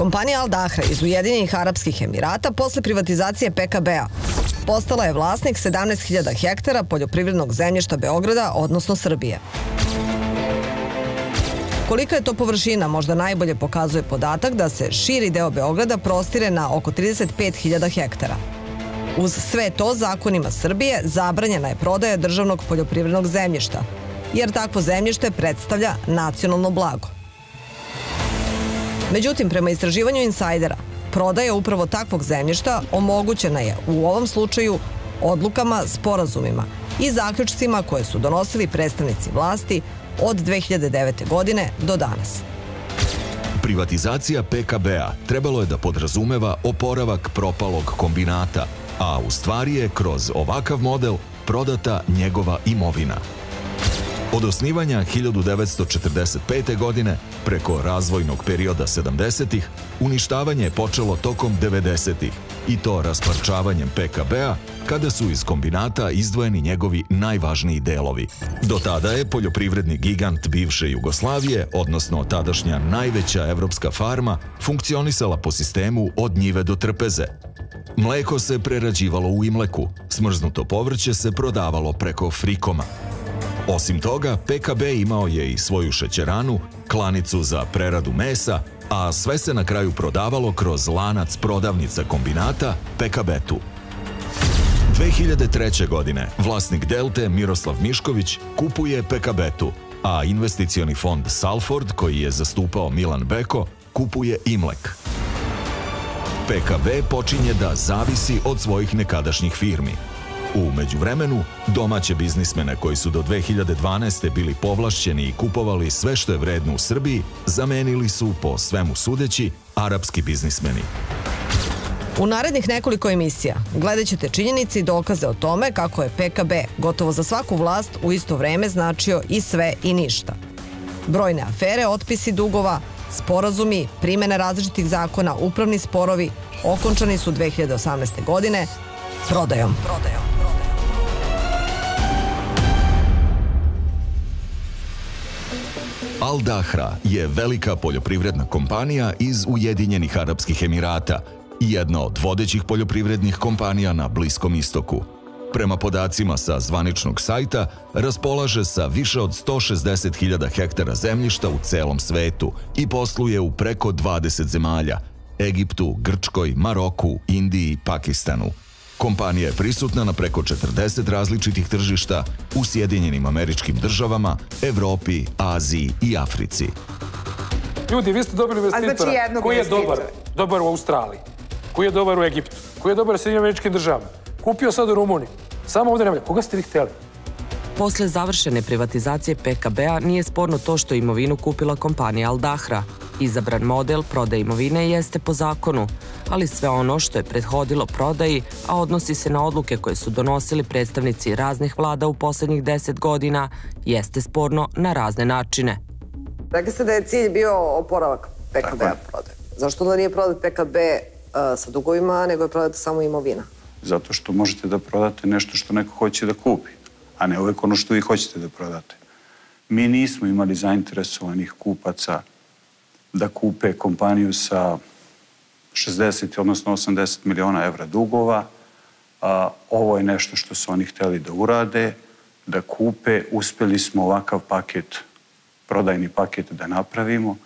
Kompanija Al Dahra iz Ujedinjenih Arapskih Emirata posle privatizacije PKB-a postala je vlasnik 17.000 hektara poljoprivrednog zemljišta Beograda, odnosno Srbije. Kolika je to površina možda najbolje pokazuje podatak da se širi deo Beograda prostire na oko 35.000 hektara. Uz sve to, zakonima Srbije zabranjena je prodaja državnog poljoprivrednog zemljišta, jer takvo zemljište predstavlja nacionalno blago. Međutim, prema istraživanju insajdera, prodaja upravo takvog zemljišta omogućena je u ovom slučaju odlukama, sporazumima i zaključcima koje su donosili predstavnici vlasti od 2009. godine do danas. Privatizacija PKB-a trebalo je da podrazumeva oporavak propalog kombinata, a u stvari je kroz ovakav model prodata njegova imovina. Od osnivanja 1945. godine preko razvojnog perioda 70-ih, uništavanje je počelo tokom 90-ih i to rasparčavanjem PKB-a kada su iz kombinata izdvojeni njegovi najvažniji delovi. Do tada je poljoprivredni gigant bivše Jugoslavije, odnosno tadašnja najveća evropska farma, funkcionisala po sistemu od njive do trpeze. Mleko se prerađivalo u Imleku, smrznuto povrće se prodavalo preko Frikoma. Osim toga, PKB imao je i svoju šećeranu, klanicu za preradu mesa, a sve se na kraju prodavalo kroz lanac prodavnica kombinata PKB-tu. 2003. godine vlasnik Delte Miroslav Mišković kupuje PKB-tu, a investicioni fond Salford, koji je zastupao Milan Beko, kupuje Imlek. PKB počinje da zavisi od svojih nekadašnjih firmi. U međuvremenu, domaće biznismene koji su do 2012. bili povlašćeni i kupovali sve što je vredno u Srbiji, zamenili su, po svemu sudeći, arapski biznismeni. U narednih nekoliko emisija gledat ćete činjenice i dokaze o tome kako je PKB gotovo za svaku vlast u isto vreme značio i sve i ništa. Brojne afere, otpisi dugova, sporazumi, primene različitih zakona, upravni sporovi okončani su 2018. godine prodajom. Al Dahra je velika poljoprivredna kompanija iz Ujedinjenih Arapskih Emirata i jedna od vodećih poljoprivrednih kompanija na Bliskom istoku. Prema podacima sa zvaničnog sajta, raspolaže sa više od 160.000 hektara zemljišta u celom svetu i posluje u preko 20 zemalja – Egiptu, Grčkoj, Maroku, Indiji, Pakistanu. Kompanija je prisutna na preko 40 različitih tržišta u Sjedinjenim Američkim Državama, Evropi, Aziji i Africi. Ljudi, vi ste dobili investitora koji je dobar u Australiji, koji je dobar u Egiptu, koji je dobar u Sjedinjenim Američkim Državama. Kupio sad u Rumuniji. Samo ovdje nema. Koga ste vi htjeli? Posle završene privatizacije PKB-a nije sporno to što imovinu kupila kompanija Al Dahra. Izabran model prodaje imovine jeste po zakonu, ali sve ono što je prethodilo prodaji, a odnosi se na odluke koje su donosili predstavnici raznih vlada u poslednjih 10 godina, jeste sporno na razne načine. Rekli ste da je cilj bio oporavak PKB-a prodaje. Zašto da nije prodat PKB sa dugovima, nego je prodata samo imovina? Zato što možete da prodate nešto što neko hoće da kupi, a ne uvek ono što vi hoćete da prodate. Mi nismo imali zainteresovanih kupaca da kupe kompaniju sa 60, odnosno 80 miliona evra dugova. Ovo je nešto što su oni hteli da urade, da kupe. Uspeli smo ovakav paket, prodajni paket da napravimo,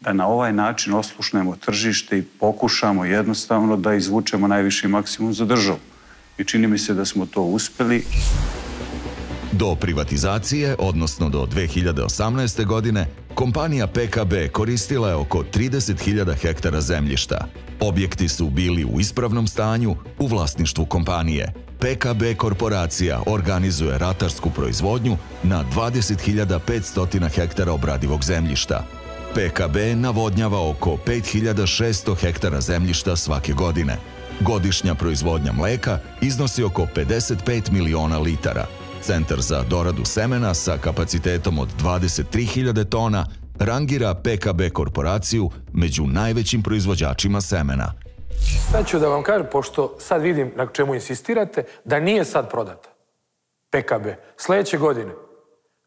da na ovaj način oslušnemo tržište i pokušamo jednostavno da izvučemo najviši maksimum za državu. I čini mi se da smo to uspeli. Do privatizacije, odnosno do 2018. godine, kompanija PKB koristila je oko 30.000 hektara zemljišta. Objekti su bili u ispravnom stanju u vlasništvu kompanije. PKB korporacija organizuje ratarsku proizvodnju na 20.500 hektara obradivog zemljišta. PKB navodnjava oko 5.600 hektara zemljišta svake godine. Godišnja proizvodnja mleka iznosi oko 55 miliona litara. Centar za doradu semena sa kapacitetom od 23.000 tona rangira PKB korporaciju među najvećim proizvođačima semena. Sad ću da vam kažem, pošto sad vidim na čemu insistirate, da nije sad prodata PKB. Sljedeće godine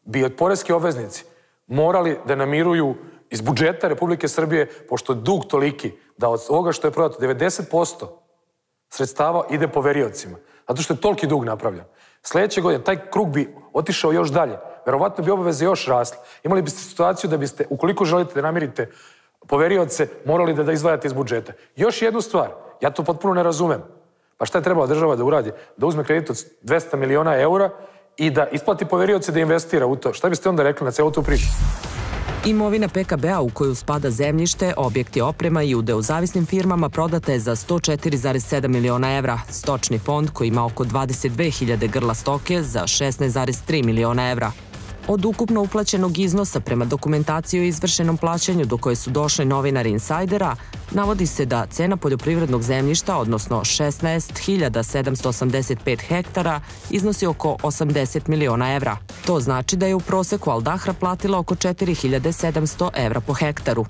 bi od poreski obveznici morali da namiruju iz budžeta Republike Srbije, pošto dug toliki da od ovoga što je prodato 90% sredstava ide poveriocima. Zato što je toliki dug napravljen. Sljedeće godine taj krug bi otišao još dalje. Verovatno bi obaveze još rasle. Imali biste situaciju da biste, ukoliko želite da namirite poverioce, morali da izdvajate iz budžeta. Još jednu stvar, ja to potpuno ne razumem. Pa šta je trebala država da uradi? Da uzme kredit od 200 miliona eura i da isplati poverioce da investira u to. Šta biste onda rekli na celu tu priču? Imovina PKB-a u koju spada zemljište, objekti, oprema i udeo u zavisnim firmama prodata je za 104,7 miliona evra. Stočni fond koji ima oko 22.000 grla stoke za 16,3 miliona evra. Od ukupno uplaćenog iznosa prema dokumentaciji o izvršenom plaćanju do koje su došli novinari Insajdera, navodi se da cena poljoprivrednog zemljišta, odnosno 16.785 hektara, iznosi oko 80 miliona evra. To znači da je u proseku Al Dahra platila oko 4.700 evra po hektaru.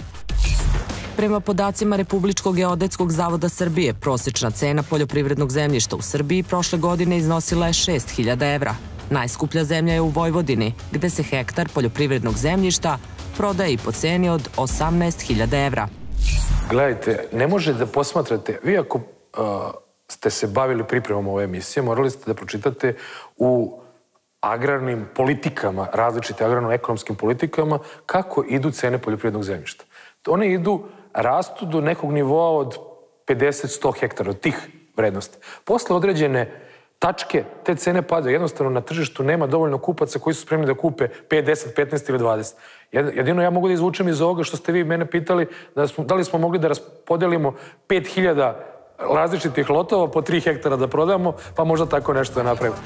Prema podacima Republičkog geodetskog zavoda Srbije, prosječna cena poljoprivrednog zemljišta u Srbiji prošle godine iznosila je 6.000 evra. Najskuplja zemlja je u Vojvodini, gde se hektar poljoprivrednog zemljišta prodaje i po ceni od 18.000 evra. Gledajte, ne možete da posmatrate, vi ako ste se bavili pripremom ove emisije, morali ste da pročitate u agrarnim politikama, različite agrarno-ekonomskim politikama, kako idu cene poljoprivrednog zemljišta. One rastu do nekog nivoa od 50-100 hektara, od tih vrednosti. Posle određene tačke, te cene padaju. Jednostavno na tržištu nema dovoljno kupaca koji su spremni da kupe 5, 10, 15 ili 20. Jedino ja mogu da izvučem iz ovoga što ste vi mene pitali, da li smo mogli da raspodelimo 5.000 različitih lotova po 3 hektara da prodamo, pa možda tako nešto da napravimo.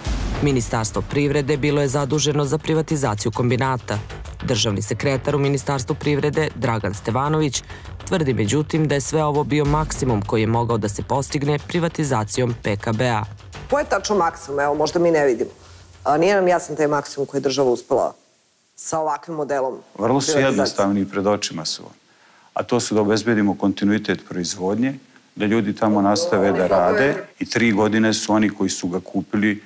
Ministarstvo privrede bilo je zaduženo za privatizaciju kombinata. Državni sekretar u Ministarstvu privrede, Dragan Stevanović, tvrdi međutim da je sve ovo bio maksimum koji je mogao da se postigne privatizacijom PKB-a. Ko je tačno maksimum? Evo, možda mi ne vidimo. Nije nam jasan taj maksimum koji je država uspela sa ovakvim modelom privatizacije. Vrlo su jednostavni pred očima su. A to su da obezbedimo kontinuitet proizvodnje, da ljudi tamo nastave da rade i 3 godine su oni koji su ga kupili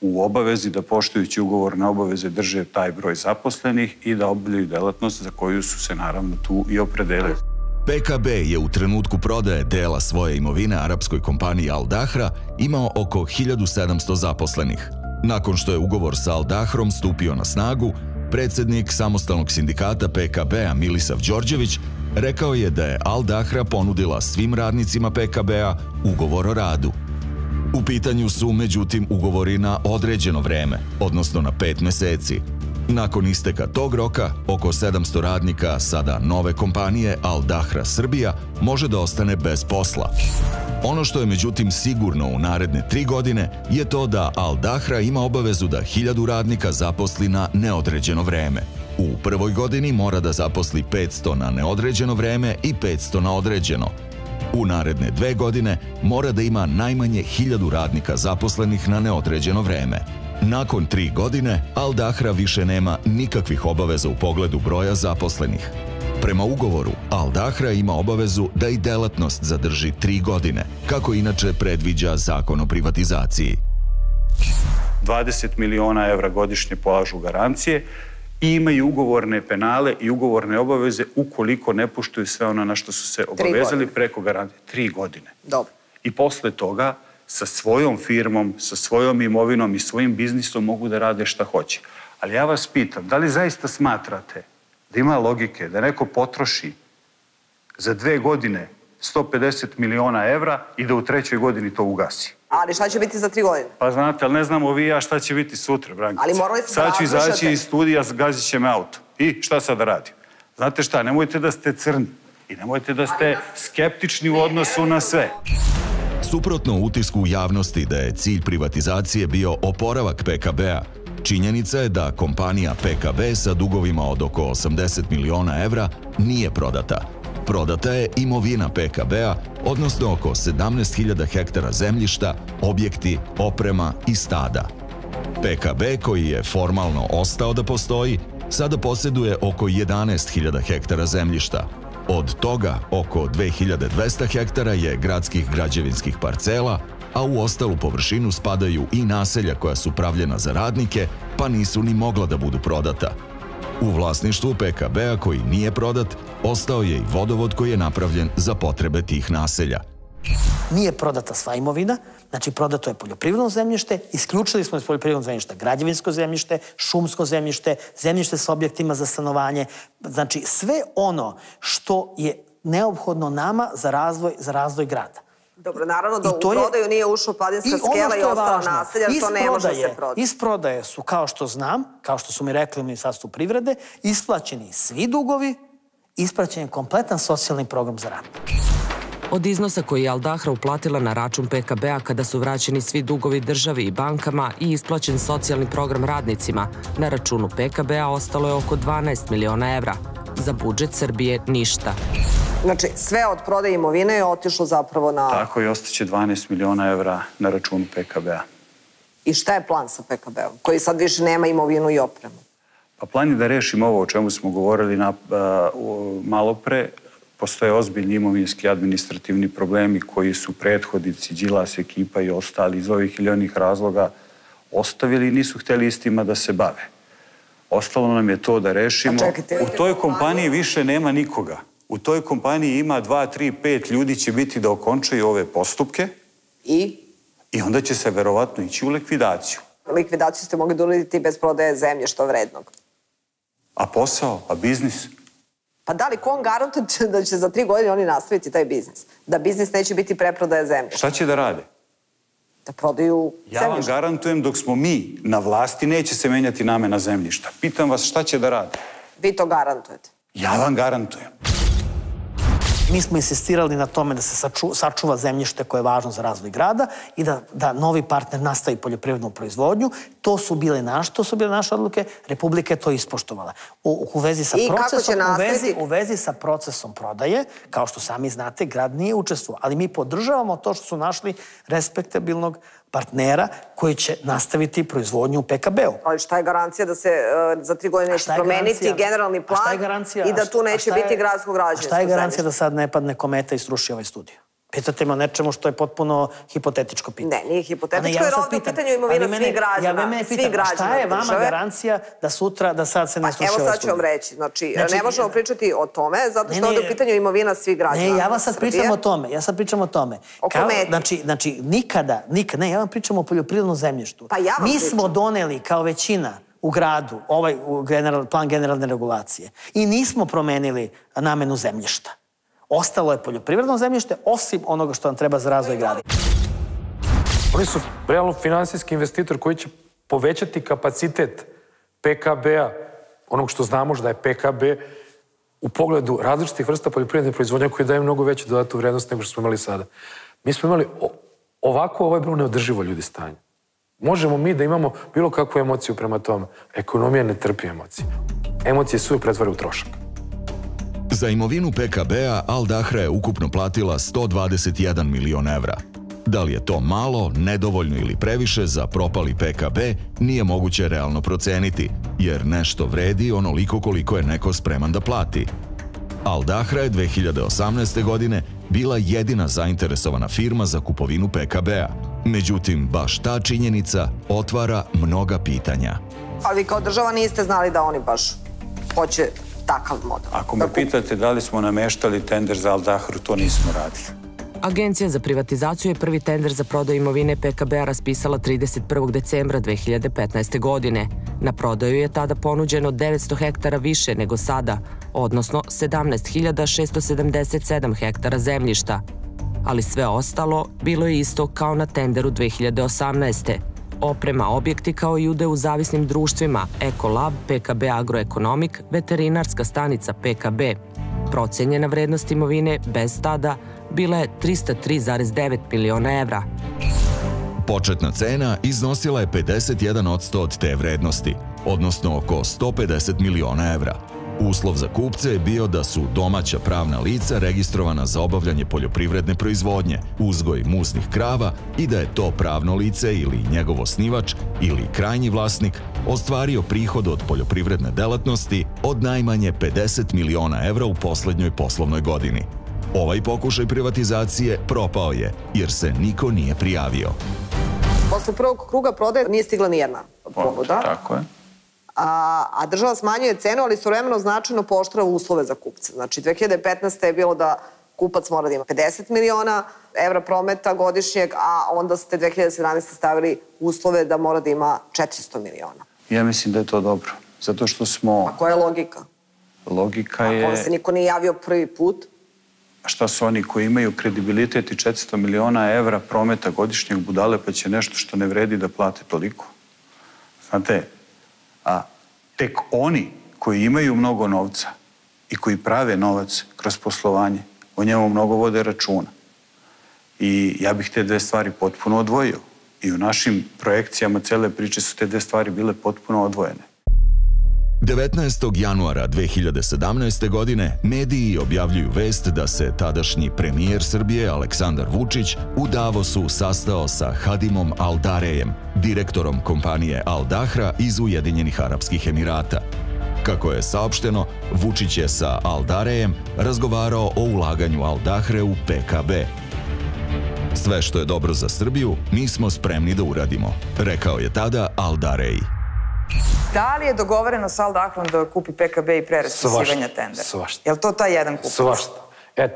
u obavezi da poštujući ugovorne obaveze drže taj broj zaposlenih i da obavljaju delatnost za koju su se naravno tu i opredelili. PKB je u trenutku prodaje dela svoje imovine arapskoj kompaniji Al Dahra imao oko 1700 zaposlenih. Nakon što je ugovor sa Al Dahrom stupio na snagu, predsjednik samostalnog sindikata PKB-a Milisav Đorđević rekao je da je Al Dahra ponudila svim radnicima PKB-a ugovor o radu. U pitanju su, međutim, ugovori na određeno vreme, odnosno na 5 meseci. Nakon isteka tog roka, oko 700 radnika sada nove kompanije Al Dahra Srbija može da ostane bez posla. Ono što je međutim sigurno u naredne 3 godine je to da Al Dahra ima obavezu da 1000 radnika zaposli na neodređeno vreme. U prvoj godini mora da zaposli 500 na neodređeno vreme i 500 na određeno. U naredne 2 godine mora da ima najmanje 1000 radnika zaposlenih na neodređeno vreme. Nakon 3 godine, Al Dahra više nema nikakvih obaveza u pogledu broja zaposlenih. Prema ugovoru, Al Dahra ima obavezu da i delatnost zadrži 3 godine, kako inače predviđa Zakon o privatizaciji. 20 miliona evra godišnje polažu garancije i imaju ugovorne penale i ugovorne obaveze ukoliko ne poštuju sve ono na što su se obavezali preko garancije. 3 godine. Dobro. I posle toga sa svojom firmom, sa svojom imovinom i svojim biznisom mogu da rade šta hoće. Ali ja vas pitam, da li zaista smatrate da ima logike da neko potroši za 2 godine 150 miliona evra i da u 3. godini to ugasi? Ali šta će biti za 3 godine? Pa znate, ali ne znamo vi i ja šta će biti sutra, Brankica. Ali morali ste da razmišljate. Sad ću izaći iz studija, gazit će me auto. I šta sad da radim? Znate šta, nemojte da ste crni i nemojte da ste skeptični u odnosu na sve. Suprotno utisku u javnosti da je cilj privatizacije bio oporavak PKB-a, činjenica je da kompanija PKB sa dugovima od oko 80 miliona evra nije prodata. Prodata je imovina PKB-a, odnosno oko 17.000 hektara zemljišta, objekti, oprema i stada. PKB, koji je formalno ostao da postoji, sada posjeduje oko 11.000 hektara zemljišta. Od toga oko 2200 hektara je gradskih građevinskih parcela, a u ostalu površinu spadaju i naselja koja su pravljena za radnike, pa nisu ni mogla da budu prodata. U vlasništvu PKB-a koji nije prodat, ostao je i vodovod koji je napravljen za potrebe tih naselja. Nije prodata sva imovina, znači prodato je poljoprivredno zemljište, isključili smo iz poljoprivrednog zemljišta građevinsko zemljište, šumsko zemljište, zemljište sa objektima za stanovanje, znači sve ono što je neophodno nama za razvoj grada. Dobro, naravno da u prodaju nije ušla Planinska skela i ostala naselja, to ne može se prodati. Iz prodaje su, kao što znam, kao što su mi rekli u Ministarstvu privrede, isplaćeni svi dugovi, isplaćen je kompletan socijalni program za radnike. Od iznosa koji je Al Dahra uplatila na račun PKB-a kada su vraćeni svi dugovi državi i bankama i isplaćen socijalni program radnicima, na računu PKB-a ostalo je oko 12 miliona evra. Za budžet Srbije ništa. Znači, sve od prodaje imovine je otišlo zapravo na... Tako je, ostaće 12 miliona evra na računu PKB-a. I šta je plan sa PKB-om, koji sad više nema imovinu i opremu? Pa plan je da rešimo ovo o čemu smo govorili malo pre. Postoje ozbiljni imovinski administrativni problemi koji su prethodnici, Đilas, ekipa i ostali iz ovih ili onih razloga ostavili i nisu hteli istima da se bave. Ostalo nam je to da rešimo. U toj kompaniji više nema nikoga. U toj kompaniji ima 2, 3, 5 ljudi će biti da okončaju ove postupke. I onda će se verovatno ići u likvidaciju. Likvidaciju ste mogli da uraditi bez prodaje zemljišta vrednog. A posao? A biznis? Pa da li, ko on garantuje da će za 3 godine oni nastaviti taj biznis? Da biznis neće biti preprodaja zemljišta? Šta će da rade? Da prodaju zemljišta. Ja vam garantujem, dok smo mi na vlasti, neće se menjati namena zemljišta. Pitam vas šta će da rade? Vi to garantujete? Ja vam garantujem. Mi smo insistirali na tome da se sačuva zemljište koje je važno za razvoj grada i da novi partner nastavi poljoprivrednu proizvodnju. To su bile naše odluke. Republika je to ispoštovala. U vezi sa procesom prodaje, kao što sami znate, grad nije učestvovao. Ali mi podržavamo to što su našli respektabilnog partnera koji će nastaviti proizvodnju u PKB-u. Ali šta je garancija da se za 3 godine neće promeniti generalni plan i da tu neće biti gradsko građevinsko zemljište? Šta je garancija da sad ne padne kometa i sruši ovaj studio? Pitate me o nečemu što je potpuno hipotetičko pitanje. Ne, nije hipotetičko, jer ovdje u pitanju imovina svih građana. Šta je vama garancija da sad se ne sruši ovaj studio? Evo sad ću vam reći. Znači, ne možemo pričati o tome, zato što je ovdje u pitanju imovina svih građana. Ne, ja vam sad pričam o tome. O kometi. Znači, nikada, ne, ja vam pričam o poljoprivrednom zemljištu. Mi smo doneli kao većina u gradu ovaj plan generalne regulacije i nismo promenili namenu zemljišta. Ostalo je poljoprivredno zemljište, osim onoga što nam treba za razvoj grada. Oni su realno finansijski investitor koji će povećati kapacitet PKB-a, onog što znamo da je PKB, u pogledu različitih vrsta poljoprivredne proizvodnje koji daju mnogo veću dodatu vrednost nego što smo imali sada. Mi smo imali ovako, ovo je bilo neodrživo ljudi stanje. Možemo mi da imamo bilo kakvu emociju prema tome. Ekonomija ne trpi emocije. Emocije su pretvore u trošak. Za imovinu PKB-a Al Dahra je ukupno platila 121 milion evra. Da li je to malo, nedovoljno ili previše za propali PKB, nije moguće realno proceniti, jer nešto vredi onoliko koliko je neko spreman da plati. Al Dahra je 2018. godine bila jedina zainteresovana firma za kupovinu PKB-a. Međutim, baš ta činjenica otvara mnoga pitanja. Ali kao država niste znali da oni baš hoće takav model. Ako me pitate da li smo nameštali tender za Al Dahru, to nismo radili. Agencija za privatizaciju je prvi tender za prodaju imovine PKB-a raspisala 31. decembra 2015. godine. Na prodaju je tada ponuđeno 900 hektara više nego sada, odnosno 17.677 hektara zemljišta. Ali sve ostalo bilo je isto kao na tenderu 2018. Oprema, objekti kao i ude u zavisnim društvima Ekolab, PKB Agroekonomik, veterinarska stanica PKB. Procenjena vrednost imovine bez stada bila je 303,9 miliona evra. Početna cena iznosila je 51% od te vrednosti, odnosno oko 150 miliona evra. Uslov za kupce je bio da su domaća pravna lica registrovana za obavljanje poljoprivredne proizvodnje, uzgoj muznih krava i da je to pravno lice ili njegov osnivač ili krajnji vlasnik ostvario prihod od poljoprivredne delatnosti od najmanje 50 miliona evra u poslednjoj poslovnoj godini. Ovaj pokušaj privatizacije propao je, jer se niko nije prijavio. Posle prvog kruga prodaje nije stigla nijedna ponuda. Tako je. a država smanjuje cenu, ali istovremeno značajno pooštrava uslove za kupce. Znači, 2015. je bilo da kupac mora da ima 50 miliona evra prometa godišnjeg, a onda ste 2017. stavili uslove da mora da ima 400 miliona. Ja mislim da je to dobro, zato što smo... A koja je logika? Logika je... Ako se niko nije javio prvi put? A šta su oni koji imaju kredibilitet i 400 miliona evra prometa godišnjeg budale, pa će nešto što ne vredi da plate toliko? Znate, a tek oni koji imaju mnogo novca i koji prave novac kroz poslovanje, o njemu mnogo vode računa. I ja bih te dve stvari potpuno odvojio. I u našim projekcijama cele priče su te dve stvari bile potpuno odvojene. 19. januara 2017. godine mediji objavljuju vest da se tadašnji premijer Srbije Aleksandar Vučić u Davosu sastao sa Hadimom Al Darejem, direktorom kompanije Al Dahra iz Ujedinjenih Arapskih Emirata. Kako je saopšteno, Vučić je sa Al Darejem razgovarao o ulaganju Al Dahre u PKB. Sve što je dobro za Srbiju, mi smo spremni da uradimo, rekao je tada Al Darej. Da li je dogovoreno sa Al Dahrom da kupi PKB i pre raspisivanja tendera? Svašta. Je li to taj jedan kupac? Svašta.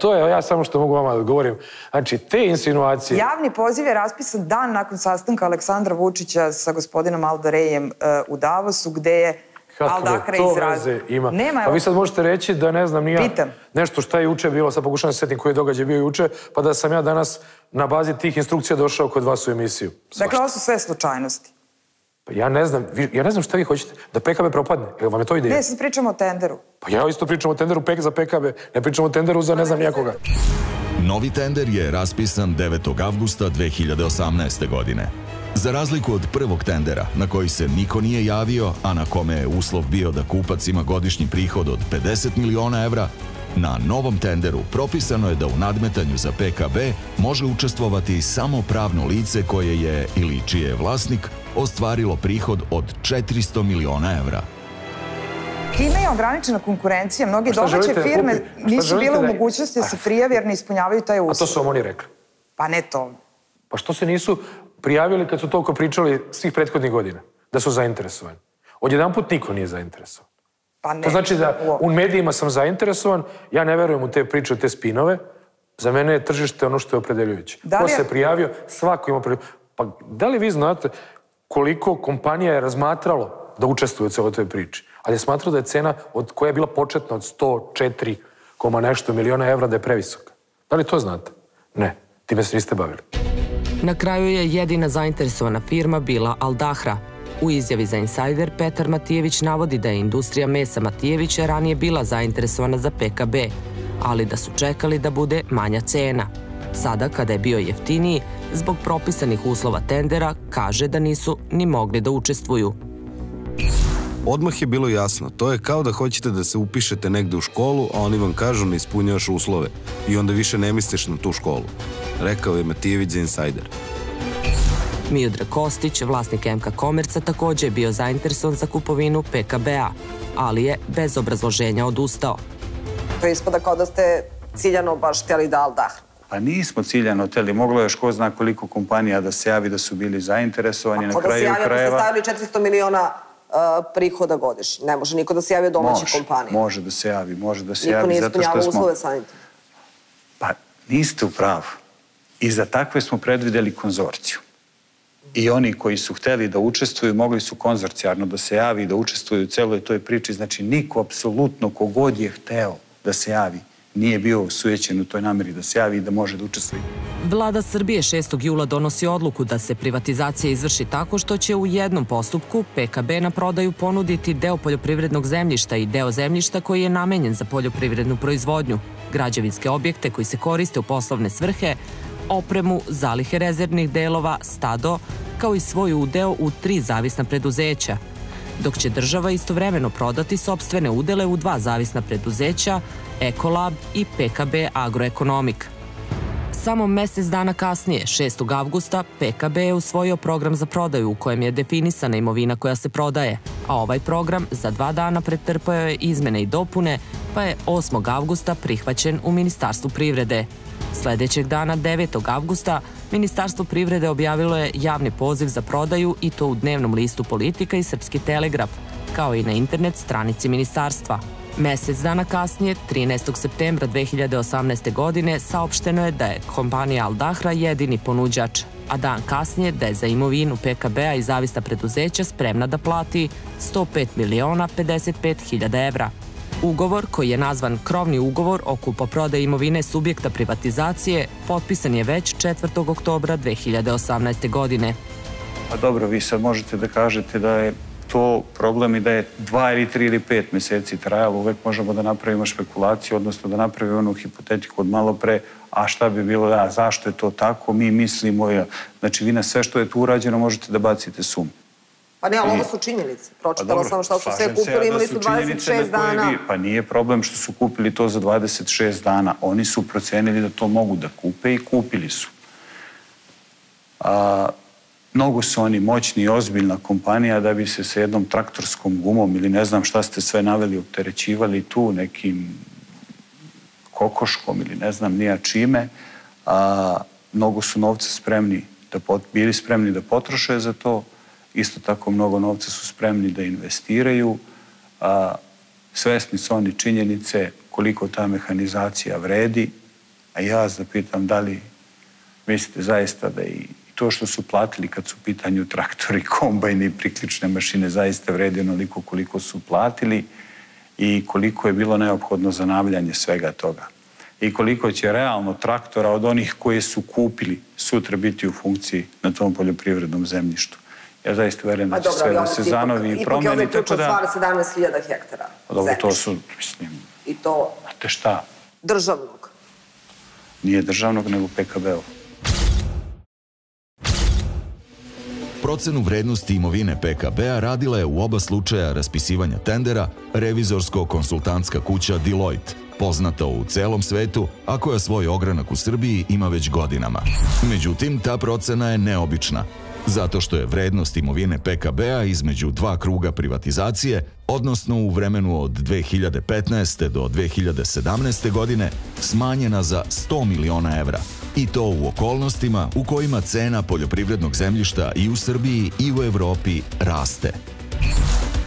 To je ja samo što mogu vama da odgovorim. Znači, te insinuacije... Javni poziv je raspisan dan nakon sastanka Aleksandra Vučića sa gospodinom Al Darejem u Davosu, gde je Al Dahra izrazio. Pa vi sad možete reći da ne znam nija nešto šta je juče bilo, sad pokušam da se setim koji je događaj bio juče, pa da sam ja danas na bazi tih instrukcija došao kod vas u emisiju. Dakle, ovo su sve slučajnosti. Pa ja ne znam šta vi hoćete, da PKB propadne, jer vam je to ideja? Ne, sad pričamo o tenderu. Pa ja isto pričam o tenderu za PKB, ne pričam o tenderu za ne znam nijakoga. Novi tender je raspisan 9. avgusta 2018. godine. Za razliku od prvog tendera, na koji se niko nije javio, a na kome je uslov bio da kupac ima godišnji prihod od 50 miliona evra, na novom tenderu propisano je da u nadmetanju za PKB može učestvovati samo pravno lice koje je ili čije je vlasnik ostvarilo prihod od 400 miliona evra. Time je ograničena konkurencija. Mnoge domaće firme nisu bile u mogućnosti da se prijave jer ne ispunjavaju taj uslov. A to su vam oni rekli? Pa ne to. Pa što se nisu prijavili kad su toliko pričali svih prethodnih godina? Da su zainteresovani. Odjedanput niko nije zainteresovan. To znači da u medijima sam zainteresovan, ja ne verujem u te priče, u te spinove. Za mene je tržište ono što je opredeljujuće. Ko se prijavio, svako ima opredeljujuće. Pa da li vi znate koliko kompanija je razmatralo da učestvuje u celoj toj priči? Ali je smatrao da je cena koja je bila početna od 104, nešto miliona evra da je previsoka. Da li to znate? Ne, time se niste bavili. Na kraju je jedina zainteresovana firma bila Al Dahra. U izjavi za Insider, Petar Matijević navodi da je industrija mesa Matijevića ranije bila zainteresovana za PKB, ali da su čekali da bude manja cena. Sada, kada je bio jeftiniji, zbog propisanih uslova tendera, kaže da nisu ni mogli da učestvuju. Odmah je bilo jasno, to je kao da hoćete da se upišete negde u školu, a oni vam kažu ne ispunjavaš uslove i onda više ne misliš na tu školu, rekao je Matijević za Insider. Miodrag Kostić, vlasnik MK Komerca, takođe je bio zainteresovan za kupovinu PKB-a, ali je bez obrazloženja odustao. To ispada kao da ste ciljano baš htjeli da Al Dahr. Pa nismo ciljano htjeli, moglo je još ko zna koliko kompanija da se javi da su bili zainteresovani na kraju krajeva. Ako da se javi, ako ste stavili 400 miliona prihoda godišnje. Ne može niko da se javi od domaćih kompanija. Može da se javi, može da se javi. Niko nije ispunjavao uslove samim tim. Pa niste u pravu. I za takve smo predvideli konzorciju. I oni koji su hteli da učestvuju, mogli su konzorcijarno da se javi i da učestvuju u celoj toj priči. Znači, niko, apsolutno, kogod je hteo da se javi, nije bio sujećen u toj nameri da se javi i da može da učestvuje. Vlada Srbije 6. jula donosi odluku da se privatizacija izvrši tako što će u jednom postupku PKB na prodaju ponuditi deo poljoprivrednog zemljišta i deo zemljišta koji je namenjen za poljoprivrednu proizvodnju, građevinske objekte koji se koriste u poslovne svrhe, opremu, zalihe rezervnih delova, stado, kao i svoj udeo u 3 zavisna preduzeća, dok će država istovremeno prodati sopstvene udele u 2 zavisna preduzeća, Ekolab i PKB Agroekonomik. Samo mesec dana kasnije, 6. avgusta, PKB je usvojio program za prodaju u kojem je definisana imovina koja se prodaje, a ovaj program za 2 dana pretrpeo je izmene i dopune, pa je 8. avgusta prihvaćen u Ministarstvu privrede. Sledećeg dana, 9. avgusta, Ministarstvo privrede objavilo je javni poziv za prodaju i to u dnevnom listu Politika i Srpski telegraf, kao i na internet stranici ministarstva. Mesec dana kasnije, 13. septembra 2018. godine, saopšteno je da je kompanija Al Dahra jedini ponuđač, a dan kasnije da je za imovinu PKB-a i zavista preduzeća spremna da plati 105.055.000 evra. Ugovor, koji je nazvan krovni ugovor o kupoprodaji imovine subjekta privatizacije, potpisan je već 4. oktobra 2018. godine. Pa dobro, vi sad možete da kažete da je to problem i da je 2 ili 3 ili 5 meseci trajalo. Uvek možemo da napravimo špekulaciju, odnosno da napravimo onu hipotetiku od malo pre, a šta bi bilo, zašto je to tako, mi mislimo, znači vi na sve što je tu urađeno možete da bacite sum. Pa ne, ali ovo su činjenice. Pročitala sam šta su sve kupili, imali su 26 dana. Pa nije problem što su kupili to za 26 dana. Oni su procenili da to mogu da kupe i kupili su. Mnogo su oni moćni i ozbiljna kompanija da bi se sa jednom traktorskom gumom ili ne znam šta ste sve naveli, opterećivali tu nekim kokoškom ili ne znam nija čime. Mnogo su novca bili spremni da potroše za to. Isto tako mnogo novca su spremni da investiraju. Svesni su oni činjenice koliko ta mehanizacija vredi. A ja vas da pitam da li mislite zaista da i to što su platili kad su u pitanju traktori, kombajni i priključne mašine zaista vredi onoliko koliko su platili i koliko je bilo neophodno zanavljanje svega toga. I koliko će realno traktora od onih koje su kupili sutra biti u funkciji na tom poljoprivrednom zemljištu. Ja zaista verujem da će sve da se zanovi i promeni. Ipak je ovdje ključno stvar 17.000 hektara zemljišta. To su, mislim, i to znate šta? Državnog. Nije državnog, nego PKB-ov. Procenu vrednosti imovine PKB-a radila je u oba slučaja raspisivanja tendera revizorsko-konsultantska kuća Deloitte, poznata u celom svetu, a koja svoj ogranak u Srbiji ima već godinama. Međutim, ta procena je neobična, zato što je vrednost imovine PKB-a između dva kruga privatizacije, odnosno u vremenu od 2015. do 2017. godine, smanjena za 100 miliona evra. I to u okolnostima u kojima cena poljoprivrednog zemljišta i u Srbiji i u Evropi raste.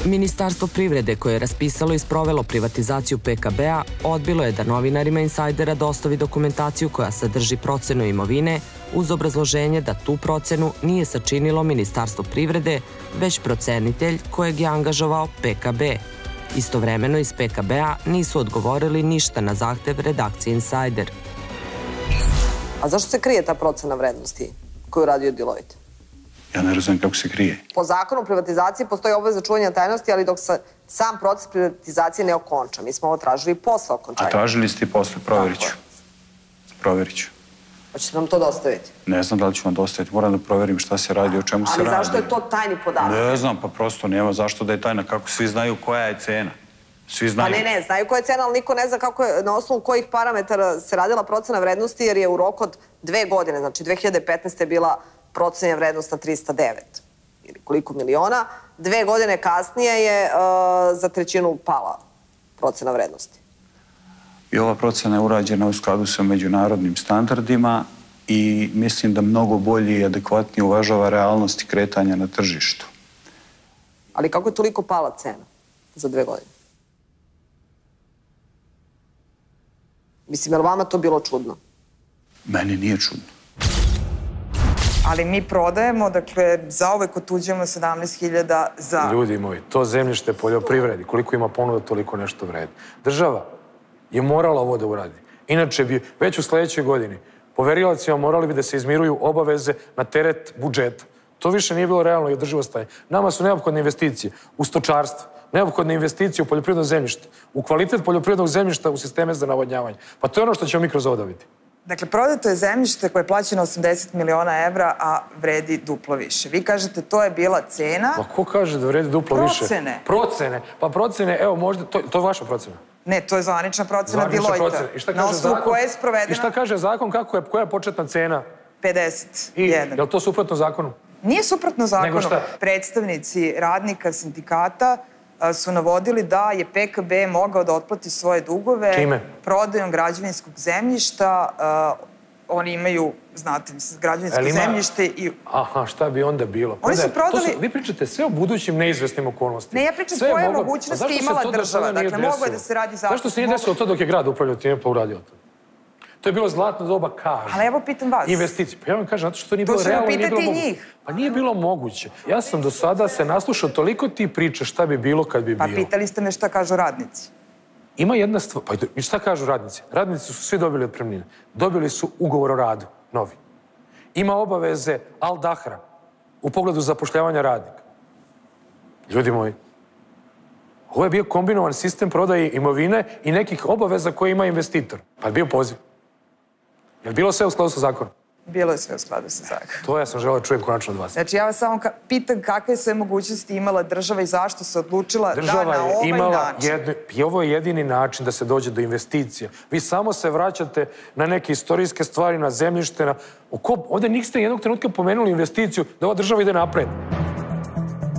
Ministarstvo privrede, koje je raspisalo i sprovelo privatizaciju PKB-a, odbilo je da novinarima Insajdera dostavi dokumentaciju koja sadrži procenu imovine, uz obrazloženje da tu procenu nije sačinilo Ministarstvo privrede, već procenitelj kojeg je angažovao PKB. Istovremeno iz PKB-a nisu odgovorili ništa na zahtev redakcije Insajder. A zašto se krije ta procena vrednosti koju radio Deloitte? Ja ne razumijem kako se krije. Po zakonu o privatizaciji postoji obaveza čuvanja tajnosti, ali dok se sam proces privatizacije ne okonča. Mi smo ovo tražili posle okončanja. A tražili ste i posle, provjerit ću. Provjerit ću. Hoćete nam to dostaviti? Ne znam da li ću vam dostaviti. Moram da provjerim šta se radi, o čemu se radi. Ali zašto je to tajni podatak? Ne znam, pa prosto nema zašto da je tajna. Kako svi znaju koja je cena. Svi znaju. Pa ne, znaju koja je cena, ali niko ne zna kako je, na osnovu kojih parametara se radila procena vrednosti, jer je u roku od 2 godine, znači 2015. je bila procenja vrednost na 309 ili koliko miliona. 2 godine kasnije je za trećinu pala procena vrednosti. I ova procena je urađena u skladu sa međunarodnim standardima i mislim da mnogo bolje i adekvatnije uvažava realnosti kretanja na tržištu. Ali kako je toliko pala cena za 2 godine? Mislim, je li vama to bilo čudno? Meni nije čudno. Ali mi prodajemo, dakle, zauvek otuđujemo 17.000 za... Ljudi moji, to zemljište poljoprivredi, koliko ima ponuda, toliko nešto vredi. Država je morala ovo da uradi. Inače bi već u sledećoj godini poverilacima morali bi da se izmiruju obaveze na teret budžeta. To više nije bilo realno i održivo stanje. Nama su neophodne investicije u stočarstvo, neophodne investicije u poljoprivredno zemljište, u kvalitet poljoprivrednog zemljišta u sisteme za navodnjavanje. Pa to je ono što ćemo mi kroz ovo dobiti. Dakle, prodato je zemljište koje je plaćeno 80 miliona evra, a vredi duplo više. Vi kažete, to je bila cena... Pa ko kaže da vredi duplo više? Procene. Procene. Pa procene, evo možda, to je vaša procena. Ne, to je zvanična procena Deloitte. Na osnovu koje je sprovedena... I šta kaže zakon, koja je početna cena? 51. Je li to suprotno zakonu? Nije suprotno zakonu. Nego šta? Predstavnici radnika, sindikata su navodili da je PKB mogao da otplati svoje dugove čime? Prodajom građevinskog zemljišta oni imaju, znate, građevinsko zemljište i... Aha, šta bi onda bilo? Oni su prodali... Vi pričate sve o budućim neizvesnim okolnostima. Ne, ja pričam koje mogućnosti imala država. Dakle, mogo je da se radi zašto... Zašto se nije desilo to dok je grad upravljao time pa uradio to? To je bilo zlatno doba, kaže. Ali evo pitam vas. Investicije. Pa ja vam kažem, zato što to nije bilo realno i nije bilo moguće. Pa nije bilo moguće. Ja sam do sada se naslušao toliko ti priča šta bi bilo kad bi bilo. Pa pitali ste me šta kažu radnici. Ima jedna stvar, pa šta kažu radnici? Radnici su svi dobili otpremnine. Dobili su ugovor o radu, novi. Ima obaveze Al Dahra u pogledu zapošljavanja radnika. Ljudi moji, ovo je bio kombinovan sistem prodaje imovine i nekih obaveza koje ima investitor. Pa je bio poziv. Je li bilo sve u skladu sa zakonom? Bilo je sve u skladu sa zakonom. To ja sam želeo da čujem konačno od vas. Znači, ja vas samo pitam kakve sve mogućnosti imala država i zašto se odlučila da na ovaj način... Država je imala i ovo je jedini način da se dođe do investicija. Vi samo se vraćate na neke istorijske stvari, na zemljište, ovde niste jednog trenutka pomenuli investiciju da ova država ide napred.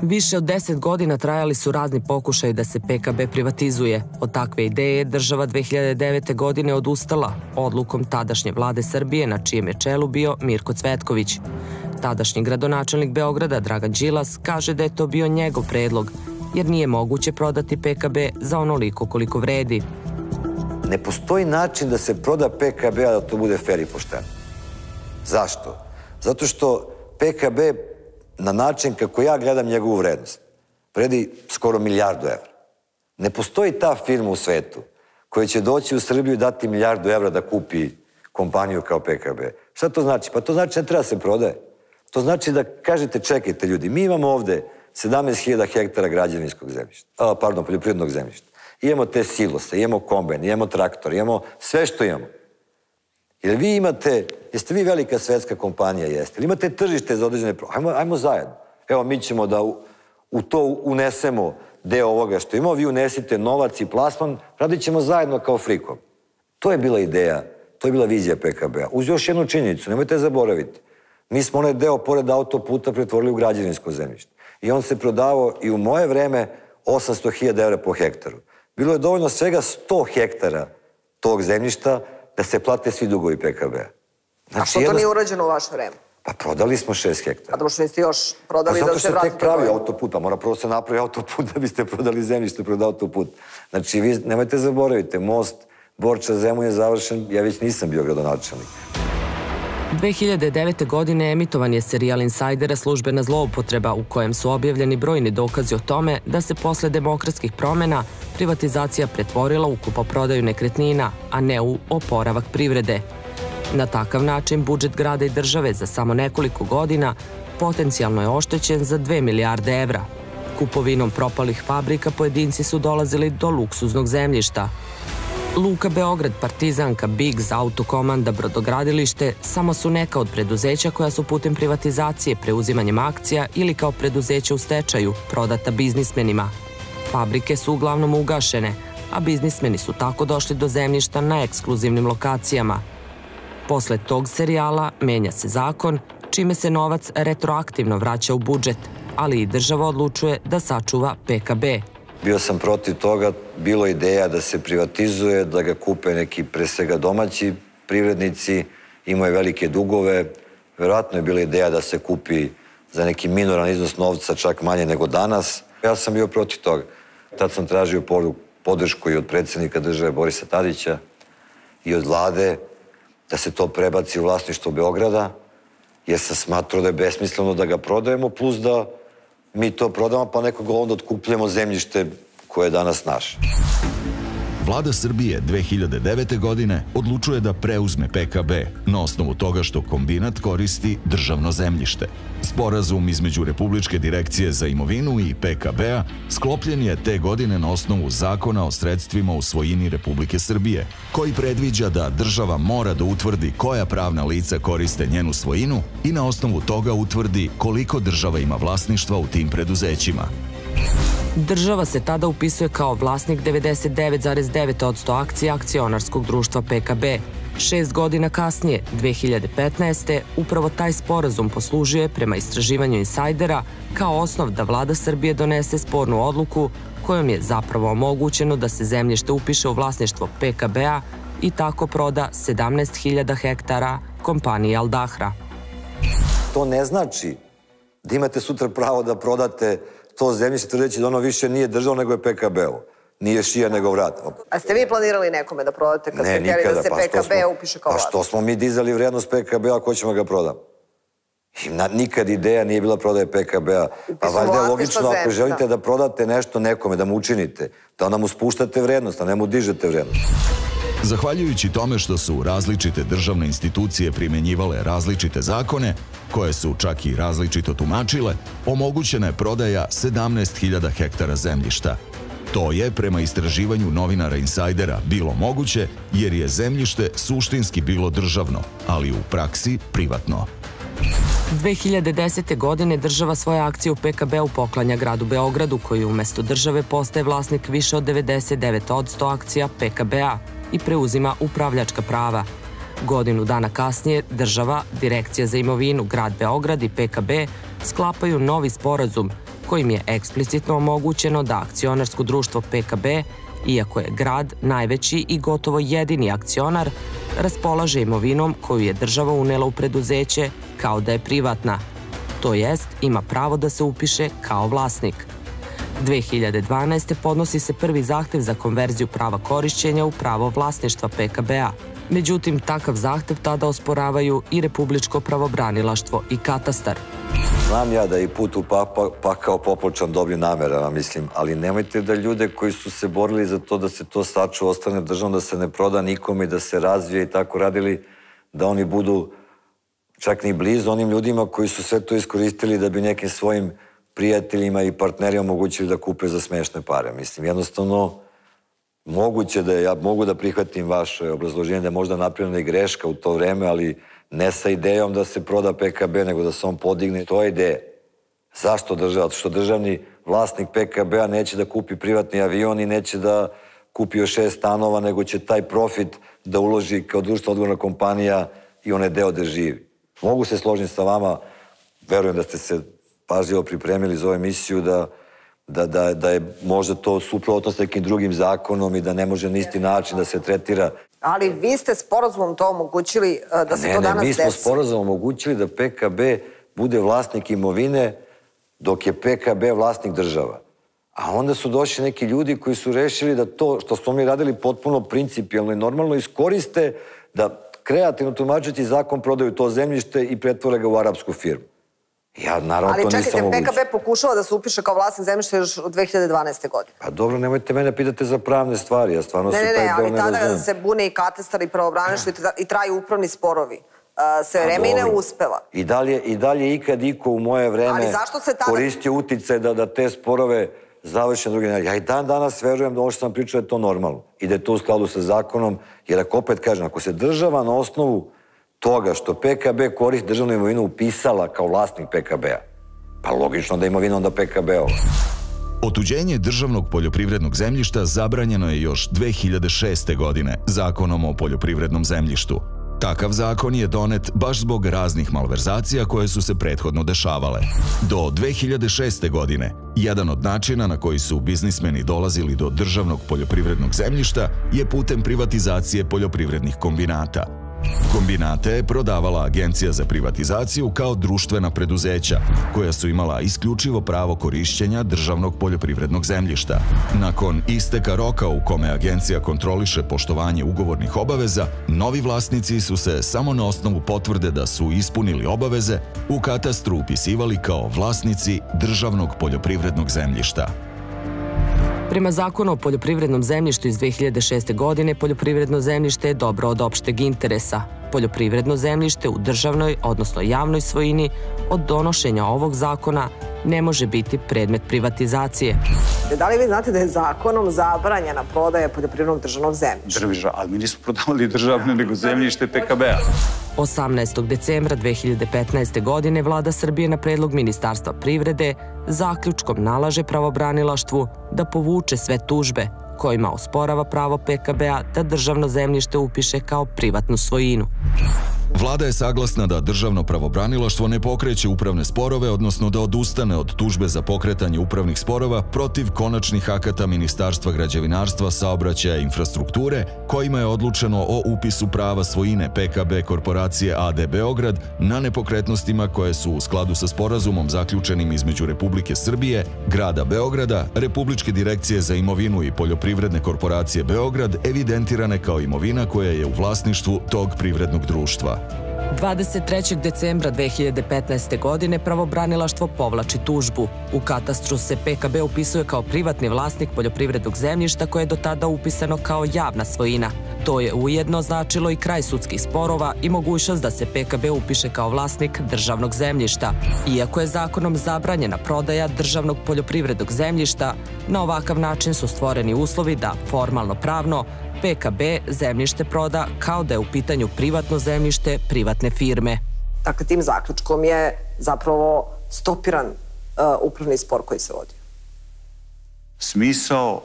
Više od 10 godina trajali su razni pokušaji da se PKB privatizuje. Od takve ideje država 2009. godine odustala odlukom tadašnje vlade Srbije, na čijem je čelu bio Mirko Cvetković. Tadašnji gradonačelnik Beograda, Dragan Đilas, kaže da je to bio njegov predlog, jer nije moguće prodati PKB za onoliko koliko vredi. Ne postoji način da se proda PKB, a da to bude fer i pošteno. Zašto? Zato što PKB na način kako ja gledam njegovu vrednost, vredi skoro milijardu evra. Ne postoji ta firma u svetu koja će doći u Srbiju i dati milijardu evra da kupi kompaniju kao PKB. Šta to znači? Pa to znači ne treba se prodaje. To znači da kažete, čekajte ljudi, mi imamo ovde 17.000 hektara građevinskog zemljišta, poljoprivrednog zemljišta. Imamo te silose, imamo kombajn, imamo traktor, imamo sve što imamo. Jer vi imate, jeste vi velika svetska kompanija, jeste, ili imate tržište za određene... Ajmo zajedno. Evo, mi ćemo da u to unesemo deo ovoga što imamo, vi unesite novac i plasman, radit ćemo zajedno kao Frikom. To je bila ideja, to je bila vizija PKB-a. Uz još jednu činjenicu, nemojte zaboraviti. Mi smo onaj deo pored autoputa pretvorili u građevinsko zemljište. I on se prodavao i u moje vreme 800.000 evra po hektaru. Bilo je dovoljno svega 100 hektara tog zemljišta da se plate svi dugovi PKB-a. A što to nije urađeno u vaše vreme? Pa prodali smo 6 hektara. A dobro niste još prodali da se vratite? Zato što tek pravi autoput, pa mora prvo se napravi autoput da biste prodali zemljište pred autoput. Znači, vi nemojte zaboraviti, most Borča-Zemun je završen, ja već nisam bio gradonačelnik. 2009. godine emitovan je serijal Insajdera Službena zloupotreba u kojem su objavljeni brojni dokazi o tome da se posle demokratskih promena privatizacija pretvorila u kupoprodaju nekretnina, a ne u oporavak privrede. Na takav način budžet grada i države za samo nekoliko godina potencijalno je oštećen za 2 milijarde evra. Kupovinom propalih fabrika pojedinci su dolazili do luksuznog zemljišta. Luka Beograd, Partizanka, Bigz, Autokomanda, Brodogradilište samo su neka od preduzeća koja su putem privatizacije, preuzimanjem akcija ili kao preduzeća u stečaju prodata biznismenima. Fabrike su uglavnom ugašene, a biznismeni su tako došli do zemljišta na ekskluzivnim lokacijama. Posle tog serijala menja se zakon, čime se novac retroaktivno vraća u budžet, ali i država odlučuje da sačuva PKB. Bio sam protiv toga, bilo ideja da se privatizuje, da ga kupe neki pre svega domaći privrednici, imao je velike dugove, verovatno je bila ideja da se kupi za neki minoran iznos novca, čak manje nego danas. Ja sam bio protiv toga. Tad sam tražio podršku i od predsjednika države Borisa Tadića i od vlade da se to prebaci u vlasništvo Beograda, jer sam smatrao da je besmisleno da ga prodajemo, plus da mi to prodamo, pa nekoga onda otkupljamo zemljište koje je danas naše. Vlada Srbije 2009. godine odlučuje da preuzme PKB na osnovu toga što kombinat koristi državno zemljište. Sporazum između Republičke direkcije za imovinu i PKB-a sklopljen je te godine na osnovu Zakona o sredstvima u svojini Republike Srbije, koji predviđa da država mora da utvrdi koja pravna lica koriste njenu svojinu i na osnovu toga utvrdi koliko država ima vlasništva u tim preduzećima. Država se tada upisuje kao vlasnik 99,9% akcija akcionarskog društva PKB. 6 godina kasnije, 2015. upravo taj sporazum poslužio je prema istraživanju Insajdera kao osnov da vlada Srbije donese spornu odluku kojom je zapravo omogućeno da se zemljište upiše u vlasništvo PKB-a i tako proda 17.000 hektara kompaniji Al Dahra. To ne znači da imate sutra pravo da prodate to zemljište, tvrdeći da ono više nije državo nego je PKB-ovo. Nije šija nego vrat. A ste vi planirali nekome da prodate kad ste htjeli da se PKB upiše kao vlasnik? Pa što smo mi dizali vrednost PKB-a, ko ćemo ga prodati? Nikad ideja nije bila prodaje PKB-a. Pa valjda je logično, ako želite da prodate nešto nekome, da mu učinite, da onda mu spuštate vrednost, a ne mu dižete vrednost. Zahvaljujući tome što su različite državne institucije primjenjivale različite zakone, koje su čak i različito tumačile, omogućena je prodaja 17.000 hektara zemljišta. To je, prema istraživanju novinara Insajdera, bilo moguće jer je zemljište suštinski bilo državno, ali u praksi privatno. 2010. godine država svoje akcije u PKB-u poklanja gradu Beogradu, koji umesto države postaje vlasnik više od 99% akcija PKB-a i preuzima upravljačka prava. Godinu dana kasnije država, Direkcija za imovinu, grad Beograd i PKB sklapaju novi sporazum kojim je eksplicitno omogućeno da akcionarsko društvo PKB, iako je grad najveći i gotovo jedini akcionar, raspolaže imovinom koju je država unela u preduzeće kao da je privatna. To jest, ima pravo da se upiše kao vlasnik. 2012. podnosi se prvi zahtev za konverziju prava korišćenja u pravo vlasništva PKB-a. Međutim, takav zahtev tada osporavaju i Republičko pravobranilaštvo i katastar. Znam ja da je i put u pakao popločan dobrim namerama, mislim, ali nemojte da ljude koji su se borili za to da se to sačuva, ostane državno, da se ne proda nikome i da se razvije i tako radili, da oni budu čak ni blizu onim ljudima koji su sve to iskoristili da bi nekim svojim prijateljima i partnerima omogućili da kupe za smešne pare. Mislim, jednostavno, moguće da ja mogu da prihvatim vaše obrazloženje da je možda napravljena i greška u to vreme, ali ne sa idejom da se proda PKB, nego da se on podigne. To je ideja. Zašto država? Što državni vlasnik PKB-a neće da kupi privatni avion i neće da kupi još 6 stanova, nego će taj profit da uloži kao društvo odgovorna kompanija i onaj deo da živi. Mogu se složiti sa vama, verujem da ste se pažljivo pripremili za ovu emisiju, da je možda to suprotno s nekim drugim zakonom i da ne može na isti način da se tretira. Ali vi ste sporazumom to omogućili da se to danas desi. Mi smo sporazumom omogućili da PKB bude vlasnik imovine dok je PKB vlasnik država. A onda su došli neki ljudi koji su rešili da to što smo mi radili potpuno principijalno i normalno iskoriste da kreativno tumačeći zakon prodaju to zemljište i pretvore ga u arapsku firmu. Ja naravno to nisam moguće. Ali čekajte, PKB pokušava da se upiše kao vlasnik zemljišta još od 2012. godine. Pa dobro, nemojte mene pitati za pravne stvari, ja stvarno se taj deo ne razumem. Ne, ali tada se bune i katastar i pravobranilaštvo i traju upravni sporovi. Sve vreme i ne uspeva. I dalje ikad iko u moje vreme koristio uticaj da te sporove završi na drugi način. Ja i dan danas verujem da ovo što sam pričao je to normalno i da je to u skladu sa zakonom, jer ako opet kažem, ako se država na osnovu toga što PKB koristi državnu imovinu upisala kao vlasnik PKB-a, pa logično da je imovina onda PKB-ova. Otuđenje državnog poljoprivrednog zemljišta zabranjeno je još 2006. godine Zakonom o poljoprivrednom zemljištu. Takav zakon je donet baš zbog raznih malverzacija koje su se prethodno dešavale. Do 2006. godine, jedan od načina na koji su biznismeni dolazili do državnog poljoprivrednog zemljišta je putem privatizacije poljoprivrednih kombinata. Kombinate je prodavala Agencija za privatizaciju kao društvena preduzeća, koja su imala isključivo pravo korišćenja državnog poljoprivrednog zemljišta. Nakon isteka roka u kome agencija kontroliše poštovanje ugovornih obaveza, novi vlasnici su se samo na osnovu potvrde da su ispunili obaveze u katastru upisivali kao vlasnici državnog poljoprivrednog zemljišta. Prema zakonu o poljoprivrednom zemljištu iz 2006. godine, poljoprivredno zemljište je dobro od opšteg interesa. Poljoprivredno zemljište u državnoj, odnosno javnoj svojini, od donošenja ovog zakona ne može biti predmet privatizacije. Da li vi znate da je zakonom zabranjena prodaja poljoprivrednog državnog zemljišta? Ali mi nismo prodavali državne, nego zemljište PKB-a. 18. decembra 2015. godine vlada Srbije na predlog Ministarstva privrede zaključkom nalaže pravobranilaštvu da povuče sve tužbe kojima osporava pravo PKB-a da državno zemljište upiše kao privatnu svojinu. Vlada je saglasna da državno pravobranilaštvo ne pokreće upravne sporove, odnosno da odustane od tužbe za pokretanje upravnih sporova protiv konačnih akata Ministarstva građevinarstva, saobraćaja i infrastrukture, kojima je odlučeno o upisu prava svojine PKB korporacije AD Beograd na nepokretnostima koje su u skladu sa sporazumom zaključenim između Republike Srbije, Grada Beograda, Republičke direkcije za imovinu i poljoprivredne korporacije Beograd evidentirane kao imovina koja je u vlasništvu tog privrednog društva. 23. decembra 2015. godine pravobranilaštvo povlači tužbu. U katastru se PKB upisuje kao privatni vlasnik poljoprivrednog zemljišta koje je do tada upisano kao javna svojina. To je ujedno značilo i kraj sudskih sporova i mogućnost da se PKB upiše kao vlasnik državnog zemljišta. Iako je zakonom zabranjena prodaja državnog poljoprivrednog zemljišta, na ovakav način su stvoreni uslovi da formalno pravno PKB zemljište proda kao da je u pitanju privatno zemljište privatne firme. Dakle, tim zaključkom je zapravo stopiran upravni spor koji se vodi. Smisao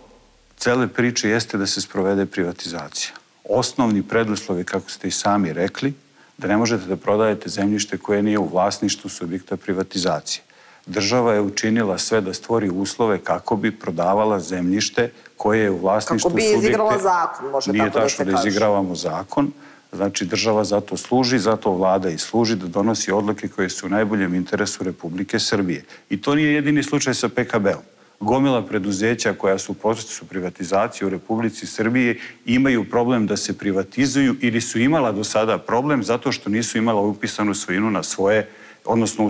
cele priče jeste da se sprovede privatizacija. Osnovni preduslovi, kako ste i sami rekli, da ne možete da prodajete zemljište koje nije u vlasništvu subjekta privatizacije. Država je učinila sve da stvori uslove kako bi prodavala zemljište koje je u vlasništvu subjekta. Kako bi izigrala zakon, može tako da se kaže. Nije tačno da izigravamo zakon. Znači, država zato služi, zato vlada i služi da donosi odluke koje su u najboljem interesu Republike Srbije. I to nije jedini slučaj sa PKB-om. Gomila preduzeća koja su u procesu privatizacije u Republici Srbije imaju problem da se privatizuju ili su imala do sada problem zato što nisu imala upisanu svojinu na svoje, odnosno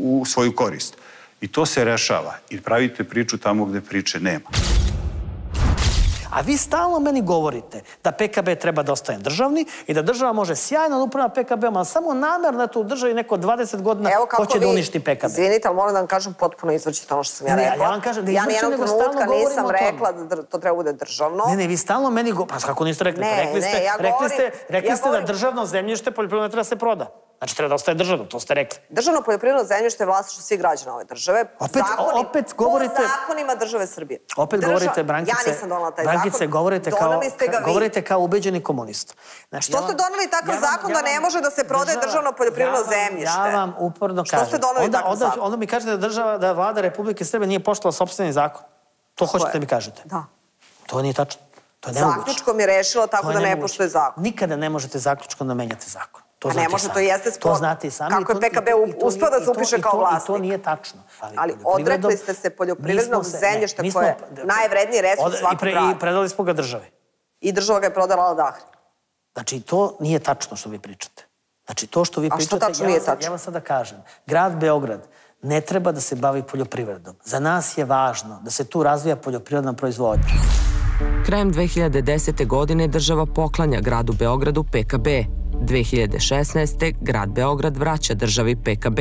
u svoju korist. I to se rešava. I pravite priču tamo gde priče nema. A vi stalno meni govorite da PKB treba da ostane državni i da država može sjajno da upravlja PKB-om, ali samo namerno da tu u državi neko 20 godina hoće da uništi PKB. Izvinite, ali moram da vam kažem potpuno izvrćite ono što sam ja rekla. Ja vam kažem da ja izvrćite, nijednog trenutka nisam rekla da to treba bude državno. Ne, vi stalno meni govorite. Pa kako niste rekli? Rekli ste da državno zemljište poljoprivredno treba da se proda. Znači, treba da ostaje državno, to ste rekli. Državno poljoprivredno zemljište je vlasništvo svih građana ove države. Opet govorite... Po zakonima države Srbije. Opet govorite, Brankice, govorite kao ubeđeni komunist. Što ste doneli takav zakon da ne može da se prodaje državno poljoprivredno zemljište? Ja vam uporno kažem. Što ste doneli takav zakon? Onda mi kažete da vlada Republike Srbije nije poštovala sopstveni zakon. To hoćete da mi kažete? Da. To nije tačno. To je nemoguće. Zaključkom je rešilo tako da ne poštuje zakon. Nikada ne možete zaključkom da menjate zakon. A ne može, to jeste sport. To znate i sami. Kako je PKB uspio da se upiše kao vlasnik. I to nije tačno. Ali odrekli ste se poljoprivrednog zemljišta koje je najvredniji resurs svakog grada. I predali smo ga državi. I država ga je prodala Al Dahri. Znači, to nije tačno što vi pričate. Znači, to što vi pričate... A što tačno nije tačno? Ja vam sada kažem. Grad Beograd ne treba da se bavi poljoprivredom. Za nas je važno da se tu razvija poljoprivredna proizvodnja. Krajem 2010. godine država poklanja gradu Beogradu PKB. 2016. grad Beograd vraća državi PKB.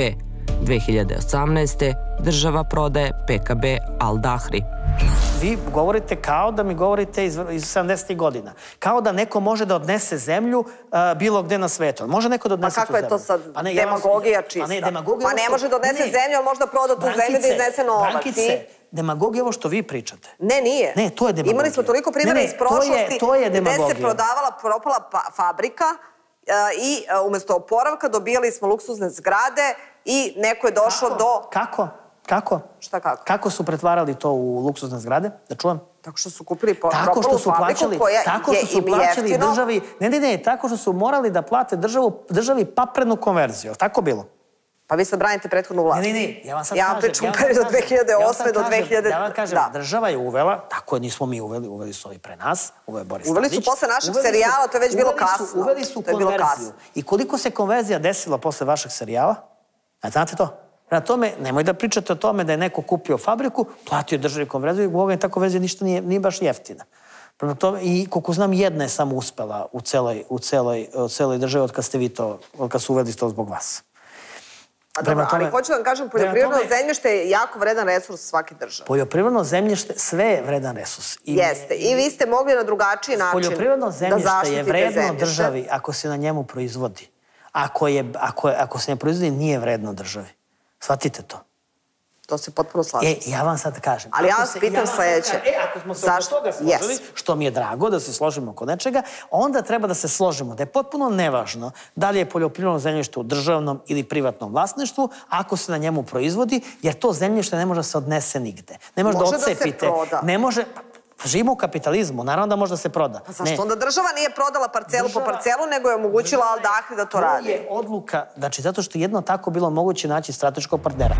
2018. država prodaje PKB Al Dahri. Vi govorite kao da mi govorite iz 70. godina. Kao da neko može da odnese zemlju bilo gde na svetu. Može neko da odnese tu zemlju? Pa kakva je to sad demagogija čista? Pa ne može da odnese zemlju, ali možda proda tu zemlju da iznese novac. Brankice, demagogija je ovo što vi pričate. Ne, nije. Ne, to je demagogija. Imali smo toliko primjera iz prošlosti gde se prodavala propala fabrika i umesto oporavka dobijali smo luksuzne zgrade i neko je došao do... Kako? Kako? Šta kako? Kako su pretvarali to u luksuzne zgrade? Da čujem? Tako što su kupili propalu fabriku koja je im jeftino... Ne, tako što su morali da plate državi paprednu konverziju. Tako bilo? Pa vi sad branite prethodnu vlast. Ne, ja vam sad kažem. Ja pričam period od 2008. do 2000... Ja vam kažem, država je uvela, tako je nismo mi uveli su ovi pre nas, uveo je Boris Tadić. Uveli su posle našeg serijala, to je već bilo kasno. Uveli su konverziju. I koliko se konverzija desila posle vašeg serijala? Znate to? Prema tome, nemoj da pričate o tome da je neko kupio fabriku, platio državi konverziju i Boga ta konverzija ništa nije baš jeftina. Prema tome, i koliko znam, jedna je samo uspela u celoj državi od kad ste vi to, od kad su uveli to zbog vas. Ali hoću da vam kažem, poljoprivredno zemljište je jako vredan resurs svake države. Poljoprivredno zemljište, sve je vredan resurs. Jeste. I vi ste mogli na drugačiji način da zaštitite zemljište. Poljoprivredno zemljište je vredno državi ako se na njemu proizvodi. Ako se ne proizvodi, nije vredno državi. Shvatite to. To se potpuno slažem. Ja vam sad kažem. Ali ja vas pitam sledeće. Ako smo se oko toga složili, što mi je drago da se složimo oko nečega, onda treba da se složimo da je potpuno nevažno da li je poljoprivredno zemljište u državnom ili privatnom vlasništvu, ako se na njemu proizvodi, jer to zemljište ne može da se odnese nigde. Ne može da odcepite. Može da se proda. Ne može... Živimo u kapitalizmu, naravno da može da se proda. Pa zašto onda država nije prodala parcelu po parcelu, nego je omogućila Al Dahri da to radi? To je odluka, znači zato što jedno tako bilo moguće naći strateškog partnera.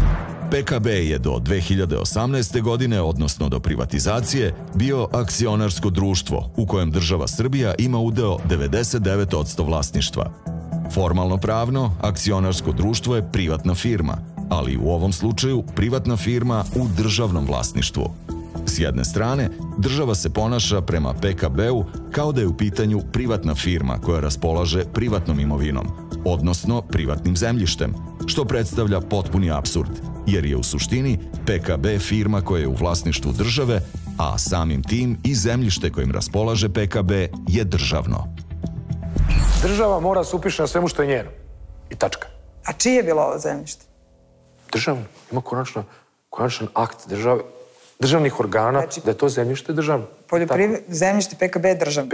PKB je do 2018. godine, odnosno do privatizacije, bio akcionarsko društvo u kojem država Srbija ima udeo 99% vlasništva. Formalno pravno, akcionarsko društvo je privatna firma, ali u ovom slučaju privatna firma u državnom vlasništvu. S jedne strane, država se ponaša prema PKB-u kao da je u pitanju privatna firma koja raspolaže privatnom imovinom, odnosno privatnim zemljištem, što predstavlja potpuni apsurd, jer je u suštini PKB firma koja je u vlasništvu države, a samim tim i zemljište kojim raspolaže PKB je državno. Država mora se upiše na svemu što je njeno. I tačka. A čije je bilo ovo zemljište? Državno. Ima konačan akt državnih organa da je to zemljište državno. Zemljište PKB je državno.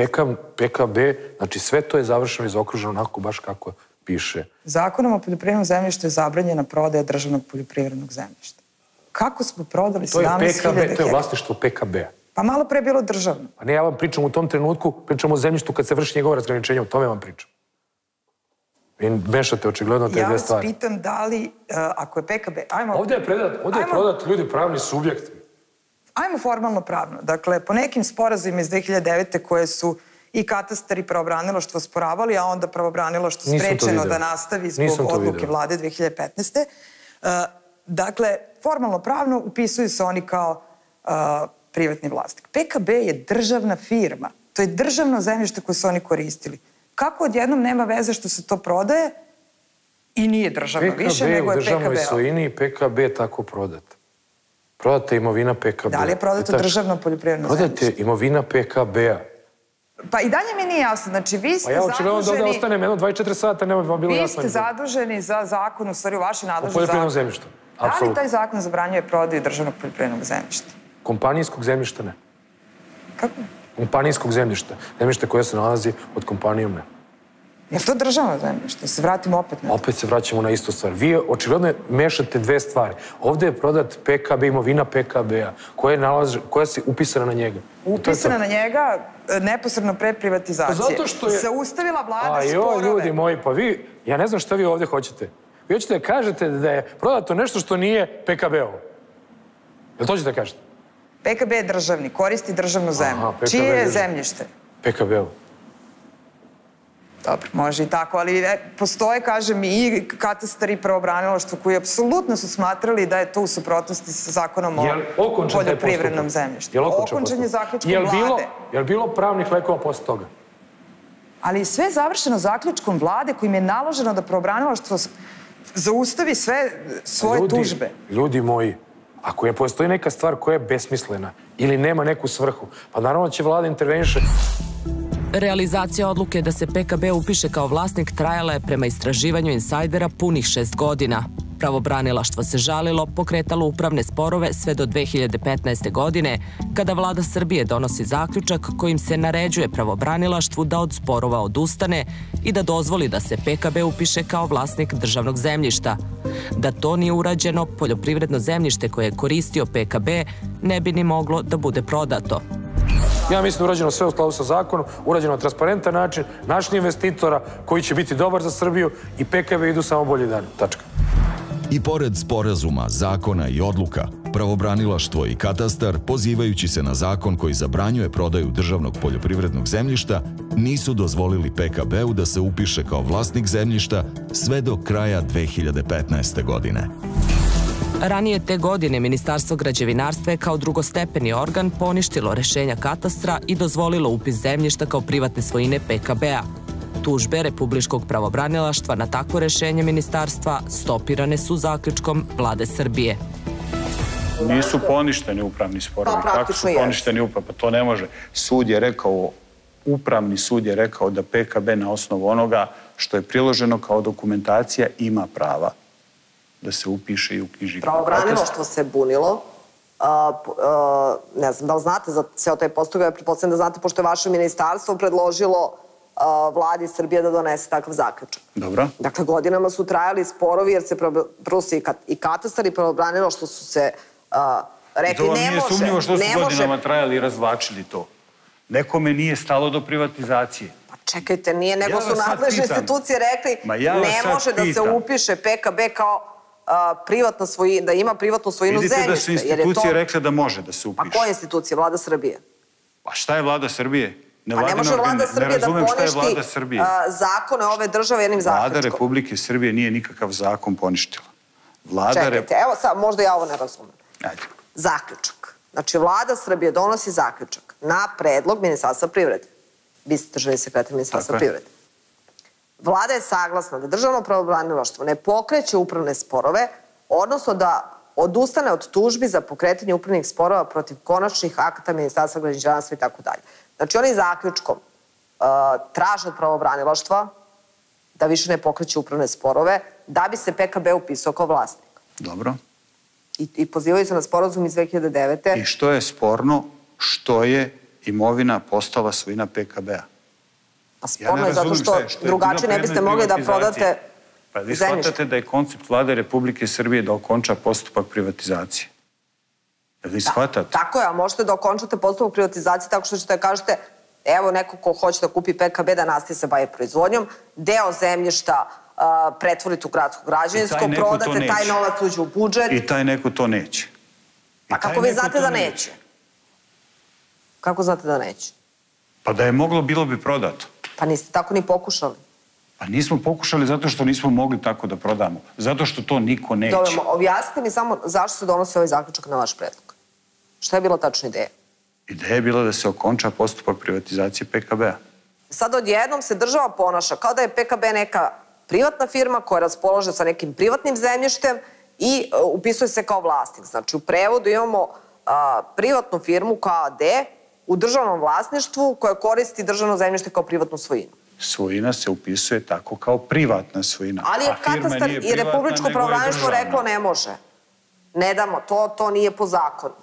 PKB, znači sve to je završeno i zaokruženo onako baš kako piše. Zakonom o poljoprivrednom zemljištu je zabranjena prodaja državnog poljoprivrednog zemljišta. Kako smo prodali 17.000 hektara? To je vlasništvo PKB-a. Pa malo pre je bilo državno. Pa ne, ja vam pričam u tom trenutku, pričam o zemljištu kad se vrši njegovo razgraničenje, o tome vam pričam. Vi mešate očigledno te dve stvari. Ja vas pitam da li, ako je PKB... Ovdje je prodat ljudi pravni subjekt. Ajmo formalno pravno. Dakle, po nekim sporazumima iz 2009. koje su i katastar i pravobranilaštvo sporavali, a onda pravobranilaštvo sprečeno da nastavi zbog odluke vlade 2015. Dakle, formalno pravno upisuju se oni kao privatni vlasnik. PKB je državna firma. To je državno zemljište koje su oni koristili. Kako odjednom nema veze što se to prodaje i nije državno više, nego je PKB? PKB u državnoj svojini i PKB je tako prodat. Prodate imovina PKB. Da li je prodato državno poljoprivredno zemljište? Prodate imovina PKB-a. Pa i dalje mi nije jasno. Znači, vi ste zaduženi... Pa ja očigledno da ostanem 24 sata, nema bi vam bilo jasno. Vi ste zaduženi za zakon, u stvari u vašoj nadležnosti zakon. O poljoprivrednom zemljištu. Da li taj zakon zabranjuje prodaju državnog poljoprivrednog zemljišta? Kompanijskog zemljišta ne. Kako? Kompanijskog zemljišta. Zemljište koje se nalazi pod kompanijom ne. Je li to državno zemljište? Se vratimo opet na to. Opet se vraćamo na istu stvar. Vi očigledno mešate dve stvari. Ovdje je prodat PKB, imovina PKB-a, koja se upisana na njega. Upisana na njega neposredno pre privatizacije. Zaustavila vlada sporove. Ljudi moji, pa vi, ja ne znam šta vi ovdje hoćete. Vi hoćete da kažete da je prodato nešto što nije PKB-ovo. Jel to ćete da kažete? PKB je državni, koristi državnu zemlju. Čije je zemljište? PKB-ovo. Dobro, može i tako, ali postoje, kažem, i katastar i pravobranilaštvo koji apsolutno su smatrali da je to u suprotnosti sa zakonom o poljoprivrednom zemljištu. Okončan je zaključkom vlade. Je li bilo pravnih lekova posle toga? Ali sve je završeno zaključkom vlade kojim je naloženo da pravobranilaštvo zaustavi sve svoje tužbe. Ljudi moji, ako je postoji neka stvar koja je besmislena ili nema neku svrhu, pa naravno će vlada interveniše. Realizacija odluke da se PKB upiše kao vlasnik trajala je prema istraživanju insajdera punih 6 godina. Pravobranilaštvo se žalilo, pokretalo upravne sporove sve do 2015. godine, kada vlada Srbije donosi zaključak kojim se naređuje pravobranilaštvu da od sporova odustane i da dozvoli da se PKB upiše kao vlasnik državnog zemljišta. Da to nije urađeno, poljoprivredno zemljište koje je koristio PKB ne bi ni moglo da bude prodato. Ja mislim da je urađeno sve u skladu sa zakonom, urađeno na transparentan način, našli investitora koji će biti dobar za Srbiju i PKB idu samo bolji dan. Tačka. I pored sporazuma, zakona i odluka, pravobranilaštvo i katastar, pozivajući se na zakon koji zabranjuje prodaju državnog poljoprivrednog zemljišta, nisu dozvolili PKB-u da se upiše kao vlasnik zemljišta sve do kraja 2015. godine. Ranije te godine Ministarstvo građevinarstva je kao drugostepeni organ poništilo rešenja katastra i dozvolilo upis zemljišta kao privatne svojine PKB-a. Tužbe Republičkog pravobranilaštva na takvo rešenje ministarstva stopirane su zaključkom vlade Srbije. Nisu poništeni upravni sporovi. Kako su poništeni upravni? Pa to ne može. Upravni sud je rekao da PKB na osnovu onoga što je priloženo kao dokumentacija ima prava da se upiše i uknjiži. Pravobranilaštvo se bunilo. Ne znam da li znate za ceo taj postupak, ja pretpostavljam da znate, pošto je vaše ministarstvo predložilo vladi Srbije da donese takav zaključak. Dobro. Dakle, godinama su trajali sporovi jer se prvo i katastar i pravobranilaštvo su se rekli ne može. To vam nije sumnjivo što su godinama trajali i razvlačili to. Nekome nije stalo do privatizacije. Pa čekajte, nije, nego su nadležne institucije rekli ne može da se upiše PKB kao privatna svojina, da ima privatnu svojinu zemljište. Vidite da su institucije rekle da može da se upiše. Pa koje institucije? Vlada Srbije? Pa šta je Vlada Srbije? Pa ne može Vlada Srbije da poništi zakone ove države jednim zaključkom. Vlada Republike Srbije nije nikakav zakon poništila. Čekajte, evo sad, možda ja ovo ne razumem. Zaključak. Znači, Vlada Srbije donosi zaključak na predlog Ministarstva privrede. Vi ste državni sekretar Ministarstva privrede. Vlada je saglasna da državno pravobranilaštvo ne pokreće upravne sporove, odnosno da odustane od tužbi za pokretanje upravnih sporova protiv konačnih akata Ministarstva građevinarstva i tako dalje. Znači, oni zaključkom traže od pravobranilaštva da više ne pokreće upravne sporove, da bi se PKB upisao kao vlasnik. Dobro. I pozivaju se na sporazum iz 2009. I što je sporno? Što je imovina postala svojina PKB-a? Pa sporno je zato što drugačije ne biste mogli da prodate zemljište. Pa vi shvatate da je koncept Vlade Republike Srbije da okonča postupak privatizacije. Vi shvatate? Tako je, a možete da okončate postupak privatizacije tako što ćete da kažete evo neko ko hoće da kupi PKB da nastavi se bavi proizvodnjom, deo zemljišta pretvorite u gradsko građevinsko, prodate, taj novac uđe u budžet. I taj neko to neće. A kako vi znate da neće? Kako znate da neće? Pa da je moglo, bilo bi prodato. Pa niste tako ni pokušali. Pa nismo pokušali zato što nismo mogli tako da prodamo. Zato što to niko neće. Dobro, objasnite mi samo zašto se donosi ovaj zaključak na vaš predlog. Šta je bila tačna ideja? Ideja je bila da se okonča postupak privatizacije PKB-a. Sad odjednom se država ponaša kao da je PKB neka privatna firma koja raspolaže sa nekim privatnim zemljištem i upisuje se kao vlasnik. Znači, u prevodu imamo privatnu firmu kao AD u državnom vlasništvu koja koristi državno zemljište kao privatnu svojinu. Svojina se upisuje tako kao privatna svojina. Ali je katastar i Republičko pravobranilaštvo reklo ne može. Ne damo, to nije po zakonu.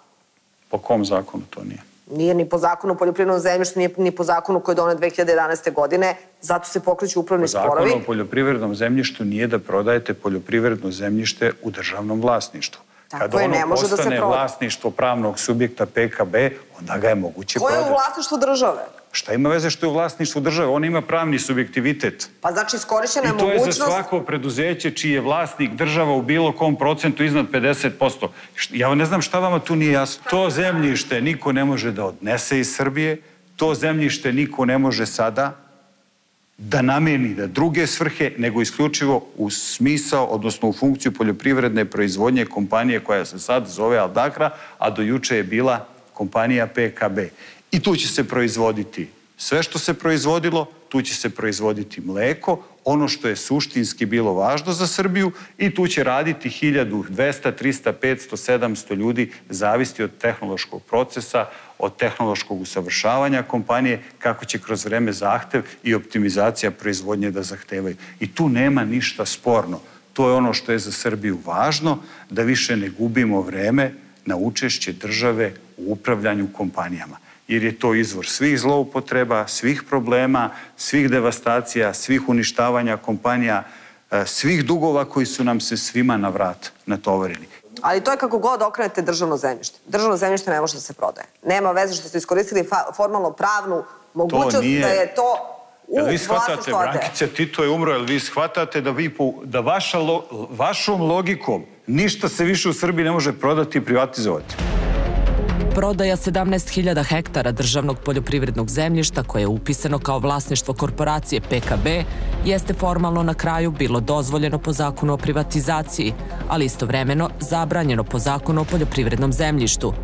Po kom zakonu to nije? Nije ni po zakonu o poljoprivrednom zemljištu, nije ni po zakonu koji je donet 2011. godine, zato se pokreću upravni sporovi. Zakon o poljoprivrednom zemljištu nije da prodajete poljoprivredno zemljište u državnom vlasništvu. Kad ono postane vlasništvo pravnog subjekta PKB, onda ga je moguće prodati. Ko je u vlasništvu države? Šta ima veze što je u vlasništvu države? On ima pravni subjektivitet. Pa znači iskorišćena je mogućnost... I to je za svako preduzeće čiji je vlasnik država u bilo kom procentu iznad 50%. Ja ne znam šta vama tu nije jasno. To zemljište niko ne može da odnese iz Srbije, to zemljište niko ne može sada da nameni da druge svrhe, nego isključivo u smisao, odnosno u funkciju poljoprivredne proizvodnje kompanije koja se sad zove Al Dahra, a do juče je bila kompanija PKB. I tu će se proizvoditi sve što se proizvodilo, tu će se proizvoditi mleko, ono što je suštinski bilo važno za Srbiju i tu će raditi 1200, 300, 500, 700 ljudi, zavisti od tehnološkog procesa, od tehnološkog usavršavanja kompanije, kako će kroz vreme zahtev i optimizacija proizvodnje da zahtevaju. I tu nema ništa sporno. To je ono što je za Srbiju važno, da više ne gubimo vreme na učešće države u upravljanju kompanijama. Jer je to izvor svih zloupotreba, svih problema, svih devastacija, svih uništavanja kompanija, svih dugova koji su nam se svima na vrat natovarili. Ali to je kako god okrenete državno zemljište. Državno zemljište ne može da se prodaje. Nema veze što ste iskoristili formalno pravnu mogućnost da je to u vlasništvu AD. Brankice, Tito je umro, jel vi shvatate da vašom logikom ništa se više u Srbiji ne može prodati i privatizovati? Prodaja 17.000 hektara državnog poljoprivrednog zemljišta koje je upisano kao vlasništvo korporacije PKB jeste formalno na kraju bilo dozvoljeno po zakonu o privatizaciji, ali istovremeno zabranjeno po zakonu o poljoprivrednom zemljištu.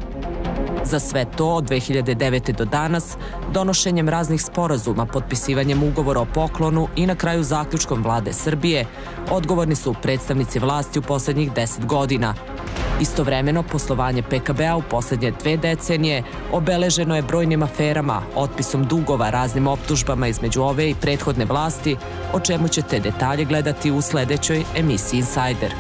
Za sve to od 2009. do danas, donošenjem raznih sporazuma, potpisivanjem ugovora o poklonu i na kraju zaključkom Vlade Srbije, odgovorni su predstavnici vlasti u poslednjih 10 godina. Istovremeno, poslovanje PKB-a u poslednje 2 decenije obeleženo je brojnim aferama, otpisom dugova, raznim optužbama između ove i prethodne vlasti, o čemu ćete detalje gledati u sledećoj emisiji Insider.